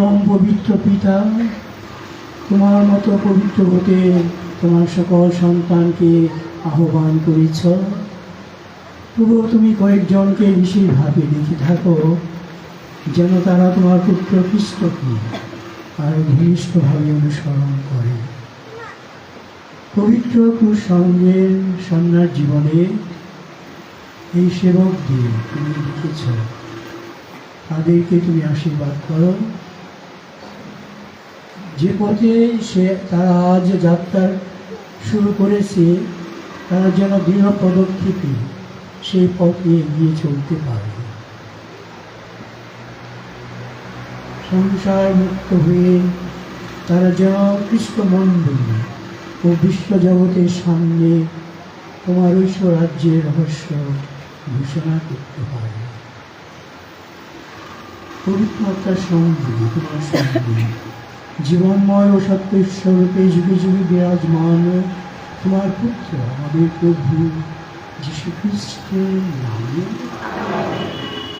পরম পবিত্র পিতা, তোমার মতো পবিত্র হতে তোমার সকল সন্তানকে আহ্বান করেছ। তবুও তুমি কয়েকজনকে বিশেষভাবে লিখে থাকো, যেন তারা তোমার পুত্র খ্রিস্টকে আরো ঘনিষ্ঠভাবে অনুসরণ করে। পবিত্র কুসঙ্গের সন্ন্যার জীবনে এই সেবকদের তুমি লিখেছ, তাদেরকে তুমি আশীর্বাদ করো। যে পথে তারা আজ যাত্রা শুরু করেছে, তারা যেন দৃঢ় পদক্ষেপে সেই পথে এগিয়ে চলতে পারে। সংসার মুক্ত হয়ে তারা যেন খ্রিস্টমণ্ডলী ও বিশ্বজগতের সামনে তোমার ঐশ্ব রাজ্যের রহস্য ঘোষণা করতে পারে। পবিত্রতার সঙ্গে তোমার সঙ্গে জীবনময় ও সত্যস্বরূপে যুগে যুগে বিরাজমান তোমার পুত্র আমাদের প্রভু যীশু খ্রিস্টের নামে।